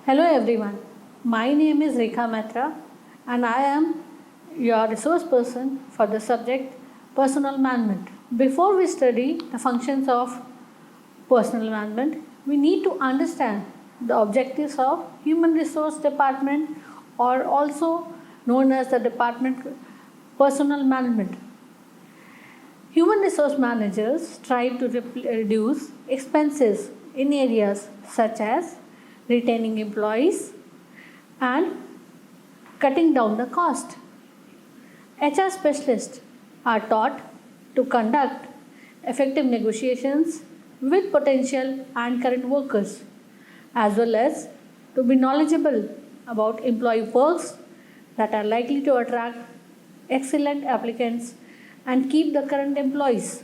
Hello everyone, my name is Rekha Mehta and I am your resource person for the subject personal management. Before we study the functions of personal management, we need to understand the objectives of human resource department or also known as the department personal management. Human resource managers strive to reduce expenses in areas such as retaining employees and cutting down the cost. HR specialists are taught to conduct effective negotiations with potential and current workers, as well as to be knowledgeable about employee perks that are likely to attract excellent applicants and keep the current employees.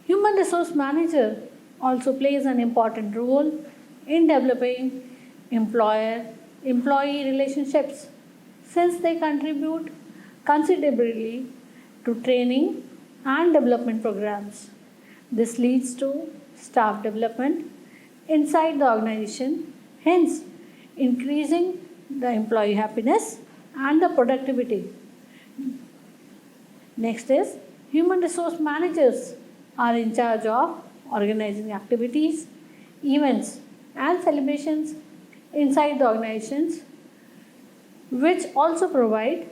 Human resource manager also plays an important role in developing employee relationships since they contribute considerably to training and development programs. This leads to staff development inside the organization, hence increasing the employee happiness and the productivity. Next is human resource managers are in charge of organizing activities, events and celebrations inside the organizations, which also provide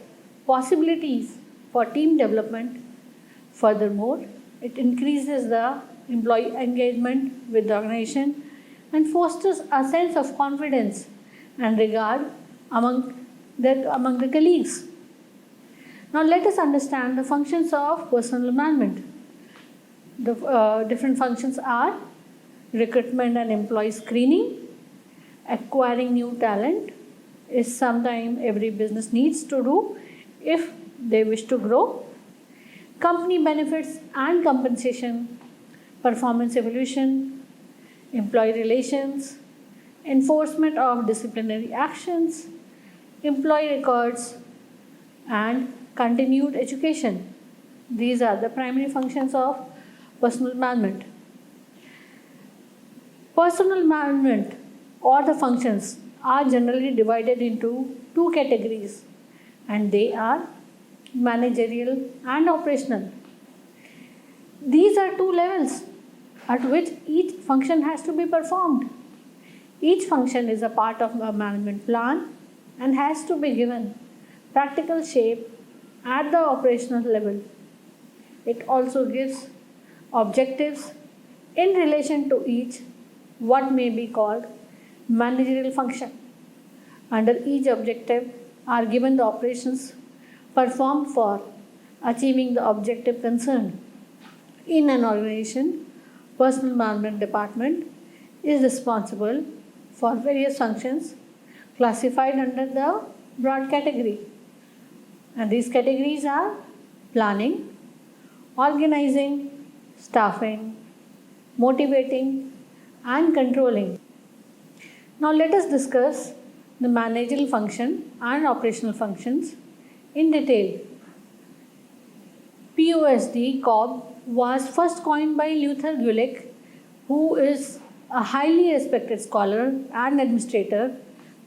possibilities for team development. Furthermore, it increases the employee engagement with the organization and fosters a sense of confidence and regard among the colleagues. Now let us understand the functions of personal management. The different functions are recruitment and employee screening. Acquiring new talent is something every business needs to do if they wish to grow. Company benefits and compensation, performance evaluation, employee relations, enforcement of disciplinary actions, employee records, and continued education. These are the primary functions of personal management. Personal management or the functions are generally divided into two categories, and they are managerial and operational. These are two levels at which each function has to be performed. Each function is a part of a management plan and has to be given practical shape at the operational level. It also gives objectives in relation to each what may be called managerial function. Under each objective are given the operations performed for achieving the objective concerned. In an organization, personal management department is responsible for various functions classified under the broad category. And these categories are planning, organizing, staffing, motivating, and controlling. Now let us discuss the managerial function and operational functions in detail. POSD (COB) was first coined by Luther Gulick, who is a highly respected scholar and administrator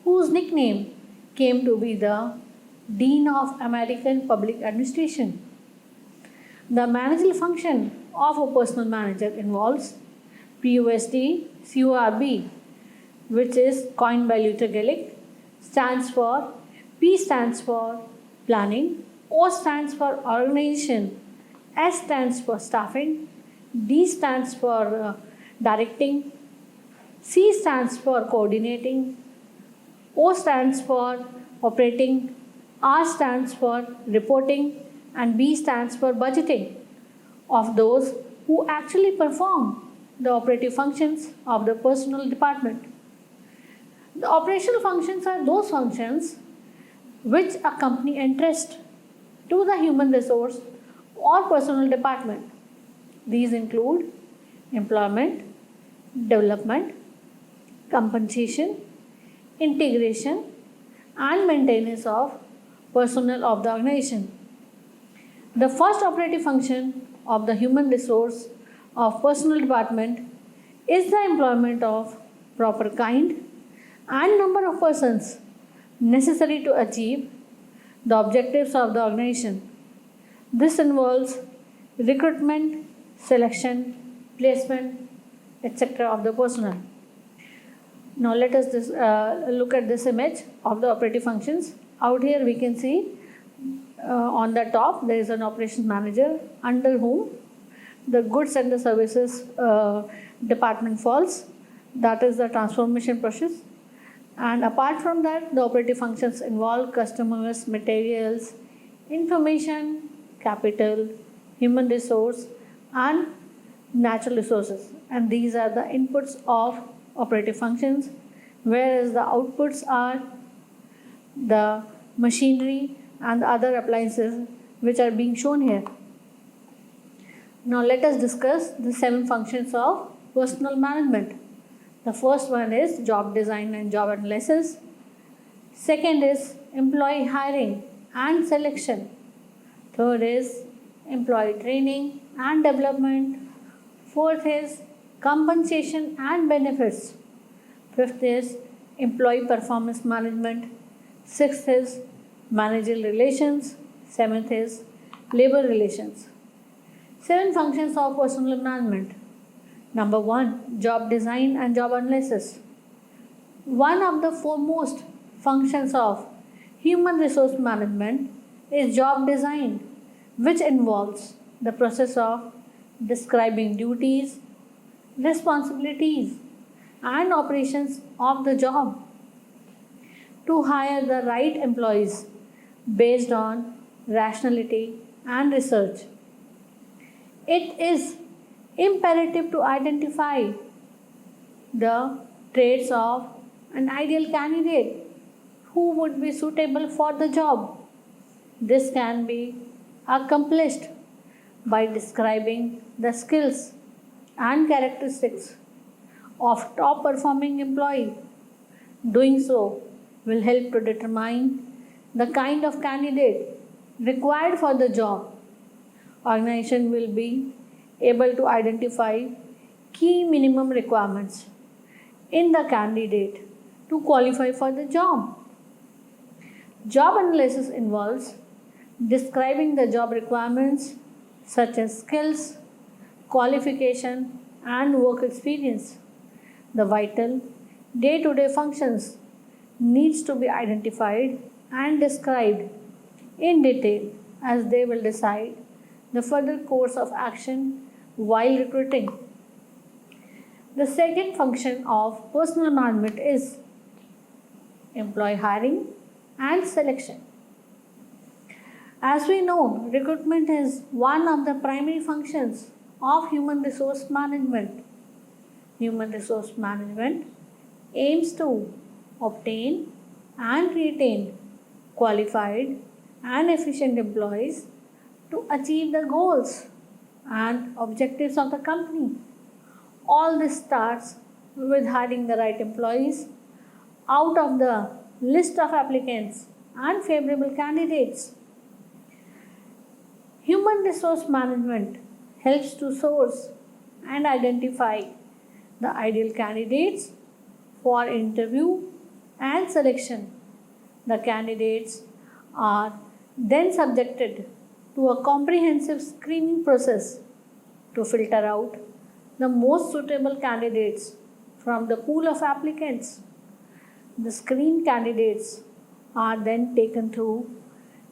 whose nickname came to be the Dean of American Public Administration. The managerial function of a personal manager involves POSD CORB, which is coined by Luther Gulick, stands for P stands for planning, O stands for organization, S stands for staffing, D stands for directing, C stands for coordinating, O stands for operating, R stands for reporting, and B stands for budgeting of those who actually perform the operative functions of the personal department. The operational functions are those functions which a company entrusts to the human resource or personal department These include employment, development, compensation, integration, and maintenance of personnel of the organization. The first operative function of the human resource of personnel department is the employment of proper kind and number of persons necessary to achieve the objectives of the organization. This involves recruitment, selection, placement, etc. of the personnel. Now let us look at this image of the operative functions. Out here we can see on the top there is an operations manager under whom the goods and the services department falls. That is the transformation process. And apart from that, the operative functions involve customers, materials, information, capital, human resource, and natural resources. And these are the inputs of operative functions, whereas the outputs are the machinery and the other appliances which are being shown here. Now let us discuss the 7 functions of personnel management. The first one is job design and job analysis. Second is employee hiring and selection. Third is employee training and development. Fourth is compensation and benefits. Fifth is employee performance management. Sixth is managerial relations. Seventh is labor relations. 7 functions of personnel management. Number 1, job design and job analysis. One of the foremost functions of human resource management is job design, which involves the process of describing duties, responsibilities, and operations of the job to hire the right employees based on rationality and research. It is imperative to identify the traits of an ideal candidate who would be suitable for the job. This can be accomplished by describing the skills and characteristics of top performing employee. Doing so will help to determine the kind of candidate required for the job. Organization will be able to identify key minimum requirements in the candidate to qualify for the job. Job analysis involves describing the job requirements such as skills, qualification, and work experience. The vital day-to-day functions needs to be identified and described in detail as they will decide the further course of action while recruiting. The second function of personnel management is employee hiring and selection. As we know, recruitment is one of the primary functions of human resource management. Human resource management aims to obtain and retain qualified and efficient employees to achieve the goals and objectives of the company. All this starts with hiring the right employees out of the list of applicants and favorable candidates. Human resource management helps to source and identify the ideal candidates for interview and selection. The candidates are then subjected to a comprehensive screening process to filter out the most suitable candidates from the pool of applicants. The screened candidates are then taken through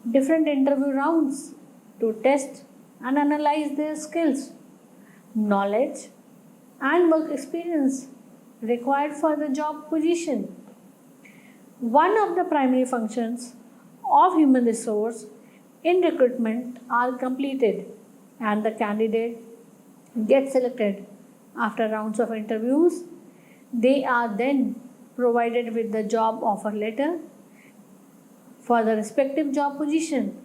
different interview rounds to test and analyze their skills, knowledge, and work experience required for the job position. One of the primary functions of human resource in recruitment are completed and the candidate gets selected after rounds of interviews. They are then provided with the job offer letter for the respective job position.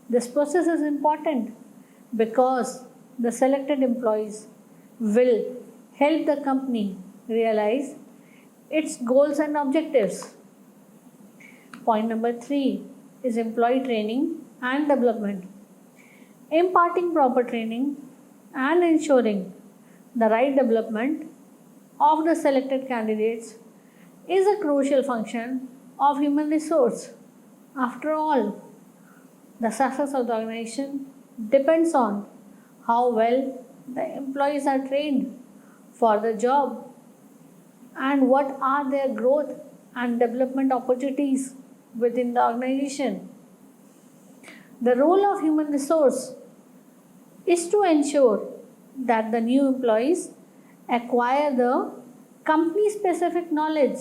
This process is important because the selected employees will help the company realize its goals and objectives. Point number 3 is employee training and development. Imparting proper training and ensuring the right development of the selected candidates is a crucial function of human resource. After all, the success of the organization depends on how well the employees are trained for the job and what are their growth and development opportunities within the organization. The role of human resource is to ensure that the new employees acquire the company specific knowledge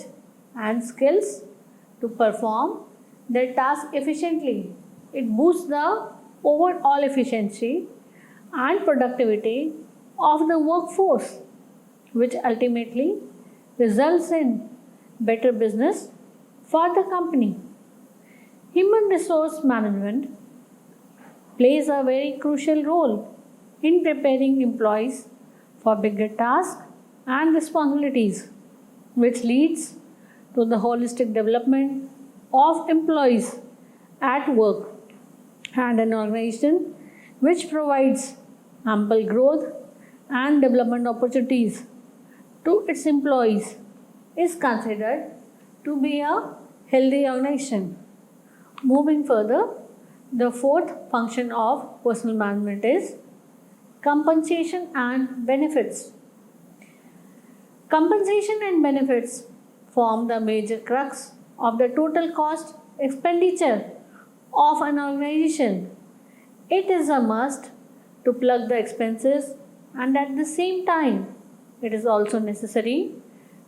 and skills to perform their task efficiently. It boosts the overall efficiency and productivity of the workforce, which ultimately results in better business for the company. Human resource management plays a very crucial role in preparing employees for bigger tasks and responsibilities, which leads to the holistic development of employees at work and an organization which provides ample growth and development opportunities to its employees is considered to be a healthy organization. Moving further, the fourth function of personal management is compensation and benefits. Compensation and benefits form the major crux of the total cost expenditure of an organization. It is a must to plug the expenses, and at the same time, it is also necessary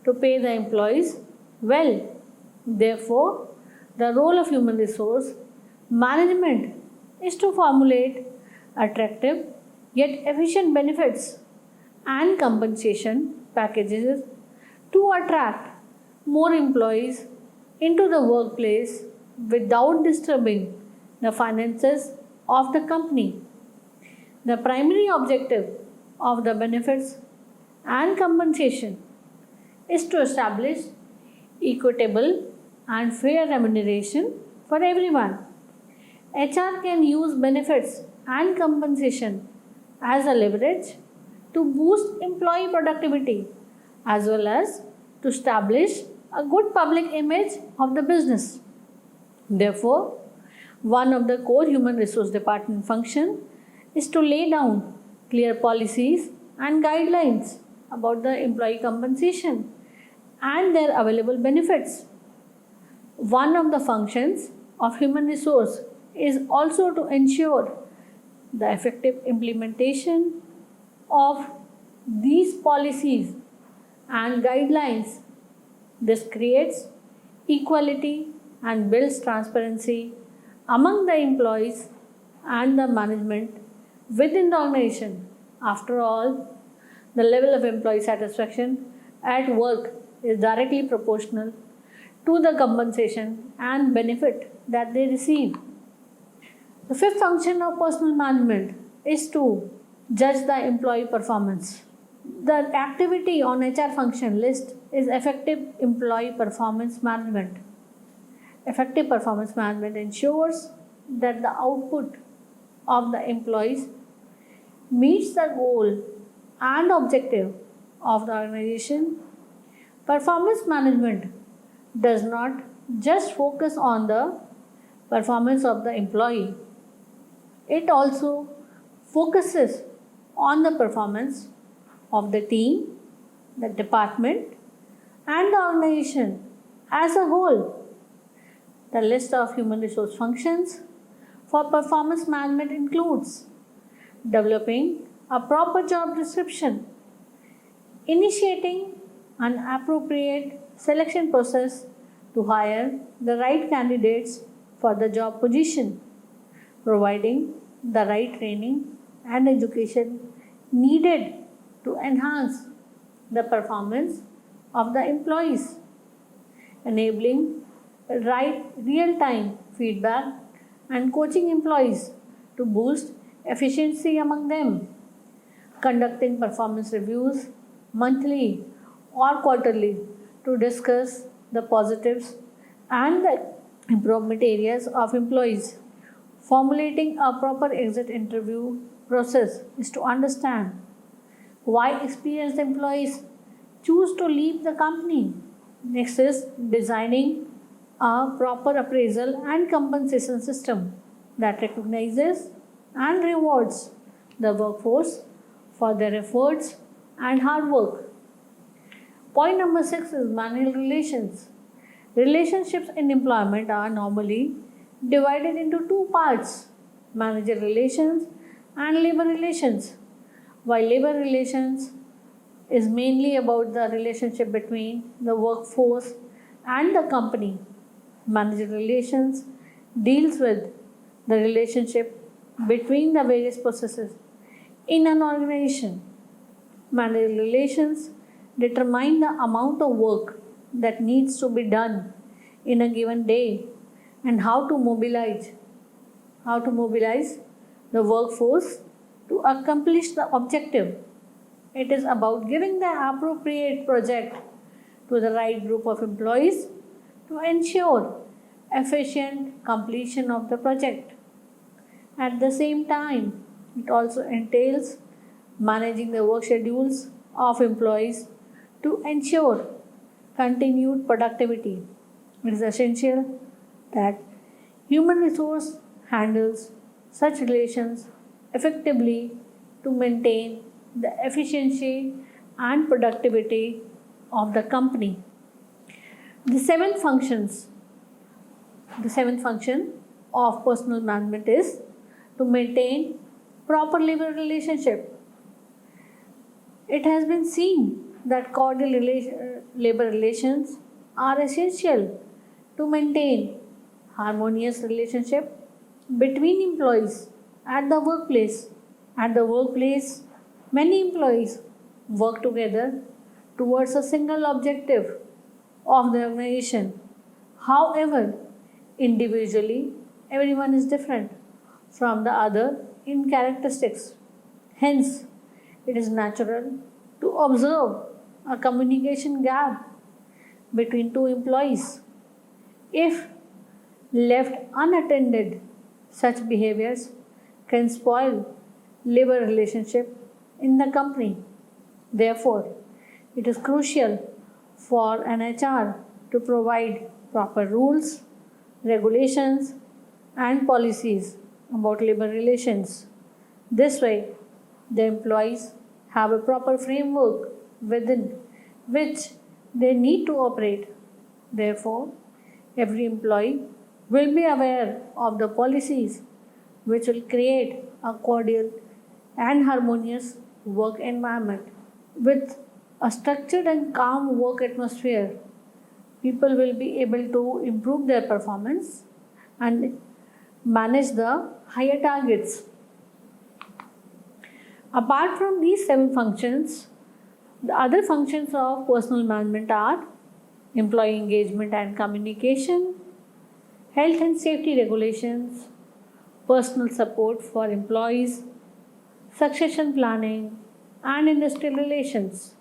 to pay the employees well. Therefore, the role of human resource management is to formulate attractive yet efficient benefits and compensation packages to attract more employees into the workplace without disturbing the finances of the company. The primary objective of the benefits and compensation is to establish equitable and fair remuneration for everyone. HR can use benefits and compensation as a leverage to boost employee productivity as well as to establish a good public image of the business. Therefore, one of the core human resource department function is to lay down clear policies and guidelines about the employee compensation and their available benefits. One of the functions of human resource is also to ensure the effective implementation of these policies and guidelines. This creates equality and builds transparency among the employees and the management within the organization. After all, the level of employee satisfaction at work is directly proportional to the compensation and benefit that they receive. The fifth function of personal management is to judge the employee performance. The activity on HR function list is effective employee performance management. Effective performance management ensures that the output of the employees meets the goal and objective of the organization. Performance management does not just focus on the performance of the employee, it also focuses on the performance of the team, the department, and the organization as a whole. The list of human resource functions for performance management includes developing a proper job description, initiating an appropriate selection process to hire the right candidates for the job position, providing the right training and education needed to enhance the performance of the employees, enabling right real-time feedback and coaching employees to boost efficiency among them. conducting performance reviews monthly or quarterly to discuss the positives and the improvement areas of employees. Formulating a proper exit interview process is to understand why experienced employees choose to leave the company. Next is designing a proper appraisal and compensation system that recognizes and rewards the workforce for their efforts and hard work. Point number 6 is manual relations. Relationships in employment are normally divided into two parts: manager relations and labor relations. While labor relations is mainly about the relationship between the workforce and the company, manager relations deals with the relationship between the various processes in an organization. Manager relations determine the amount of work that needs to be done in a given day and how to mobilize the workforce to accomplish the objective. It is about giving the appropriate project to the right group of employees to ensure efficient completion of the project. At the same time, it also entails managing the work schedules of employees to ensure continued productivity. It is essential that human resource handles such relations effectively to maintain the efficiency and productivity of the company. The seventh function of personal management is to maintain proper labor relationship. It has been seen that cordial labor relations are essential to maintain harmonious relationship between employees at the workplace. At the workplace, many employees work together towards a single objective of the organization. However, individually, everyone is different from the other in characteristics. Hence, it is natural to observe a communication gap between two employees. If left unattended, such behaviors can spoil labor relationship in the company. Therefore, it is crucial for an HR to provide proper rules, regulations, and policies about labor relations. This way, the employees have a proper framework within which they need to operate. Therefore, every employee will be aware of the policies which will create a cordial and harmonious work environment. With a structured and calm work atmosphere, people will be able to improve their performance and manage the higher targets. Apart from these 7 functions, the other functions of personal management are employee engagement and communication, health and safety regulations, personal support for employees, succession planning, and industrial relations.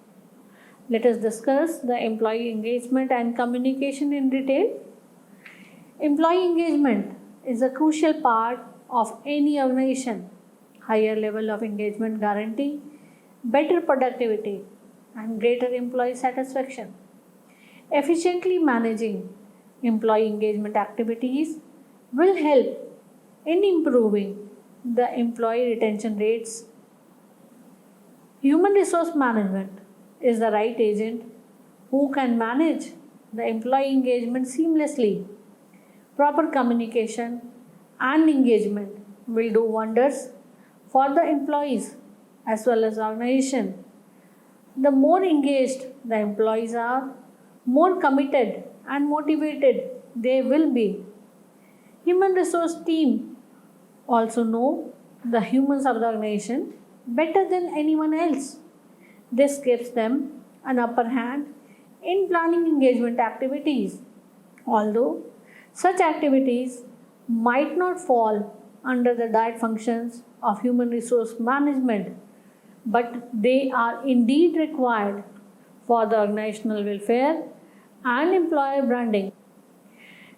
Let us discuss the employee engagement and communication in detail. Employee engagement is a crucial part of any organization. Higher level of engagement guarantee better productivity and greater employee satisfaction. Efficiently managing employee engagement activities will help in improving the employee retention rates. Human resource management is the right agent who can manage the employee engagement seamlessly. Proper communication and engagement will do wonders for the employees as well as organization. The more engaged the employees are, more committed and motivated they will be. Human resource team also know the humans of the organization better than anyone else. This gives them an upper hand in planning engagement activities. Although such activities might not fall under the direct functions of human resource management, but they are indeed required for the organizational welfare and employer branding.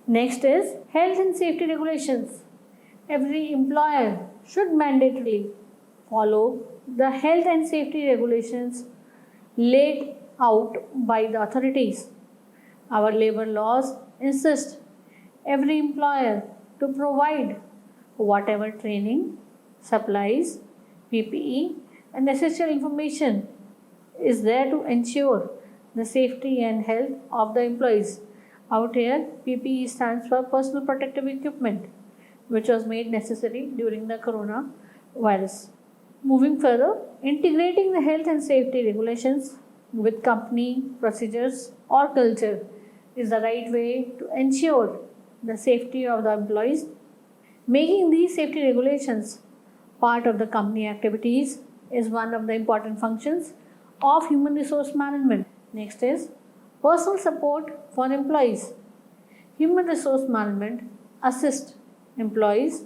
Next is health and safety regulations. Every employer should mandatorily follow the health and safety regulations laid out by the authorities. Our labor laws insist every employer to provide whatever training, supplies, PPE, and essential information is there to ensure the safety and health of the employees. Out here, PPE stands for personal protective equipment, which was made necessary during the coronavirus. Moving further, integrating the health and safety regulations with company procedures or culture is the right way to ensure the safety of the employees. Making these safety regulations part of the company activities is one of the important functions of human resource management. Next is personal support for employees. Human resource management assists employees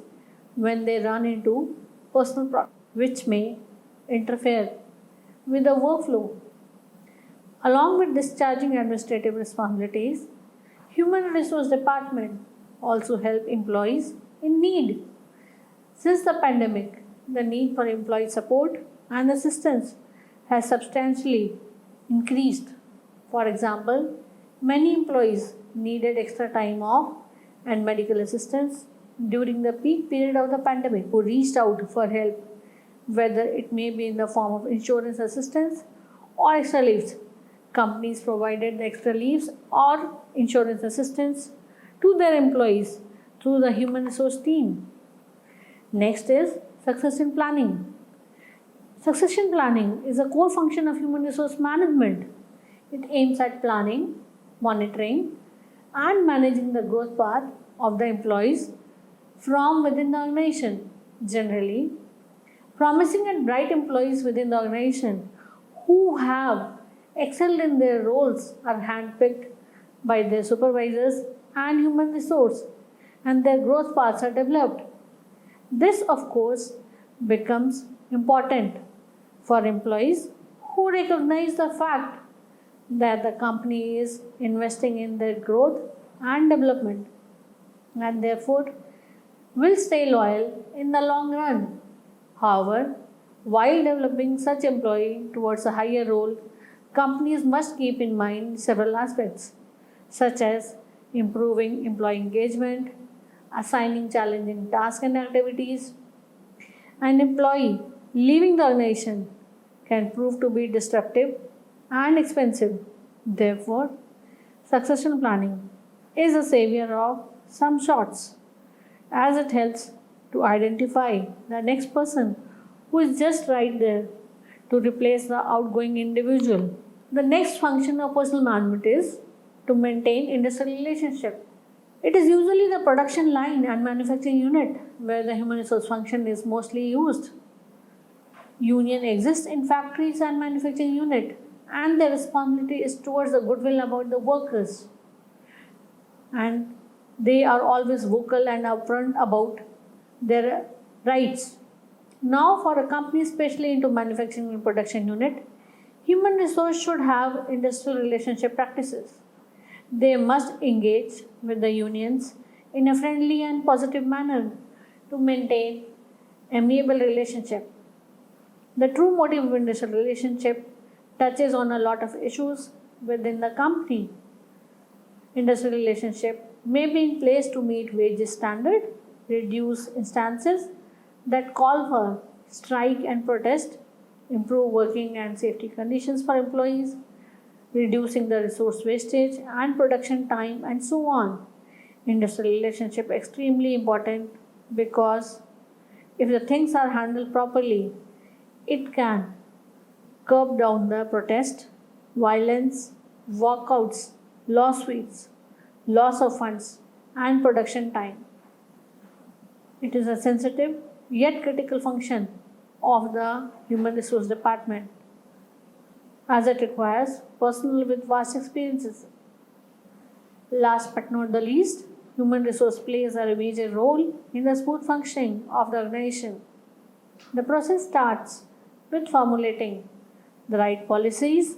when they run into personal problems which may interfere with the workflow. Along with discharging administrative responsibilities, human resource department also help employees in need. Since the pandemic, the need for employee support and assistance has substantially increased. For example, many employees needed extra time off and medical assistance during the peak period of the pandemic who reached out for help, whether it may be in the form of insurance assistance or extra leaves. Companies provided the extra leaves or insurance assistance to their employees through the human resource team. Next is succession planning. Succession planning is a core function of human resource management. It aims at planning, monitoring, and managing the growth path of the employees from within the organization. Generally, promising and bright employees within the organization who have excelled in their roles are handpicked by their supervisors and human resource, and their growth paths are developed. This, of course, becomes important for employees who recognize the fact that the company is investing in their growth and development and therefore will stay loyal in the long run. However, while developing such employee towards a higher role, companies must keep in mind several aspects such as improving employee engagement, assigning challenging tasks and activities. An employee leaving the organization can prove to be disruptive and expensive. Therefore, succession planning is a savior of some sorts as it helps to identify the next person who is just right there to replace the outgoing individual. The next function of personal management is to maintain industrial relationship. It is usually the production line and manufacturing unit where the human resource function is mostly used. Union exists in factories and manufacturing unit, and their responsibility is towards the goodwill about the workers. And they are always vocal and upfront about their rights. Now, for a company especially into manufacturing and production unit, human resource should have industrial relationship practices. They must engage with the unions in a friendly and positive manner to maintain amiable relationship. The true motive of industrial relationship touches on a lot of issues within the company. Industrial relationship may be in place to meet wages standard, reduce instances that call for strike and protest, improve working and safety conditions for employees, reducing the resource wastage and production time, and so on. Industrial relationship extremely important because if the things are handled properly, it can curb down the protest, violence, walkouts, lawsuits, loss of funds, and production time. It is a sensitive yet critical function of the human resource department as it requires personnel with vast experiences. Last but not the least, human resource plays a major role in the smooth functioning of the organization. The process starts with formulating the right policies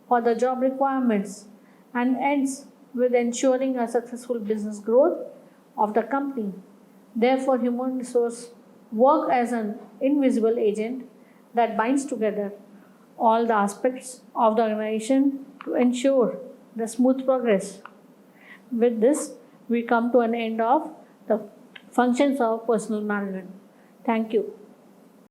for the job requirements and ends with ensuring a successful business growth of the company. Therefore, human resource work as an invisible agent that binds together all the aspects of the organization to ensure the smooth progress. With this, we come to an end of the functions of personal management. Thank you.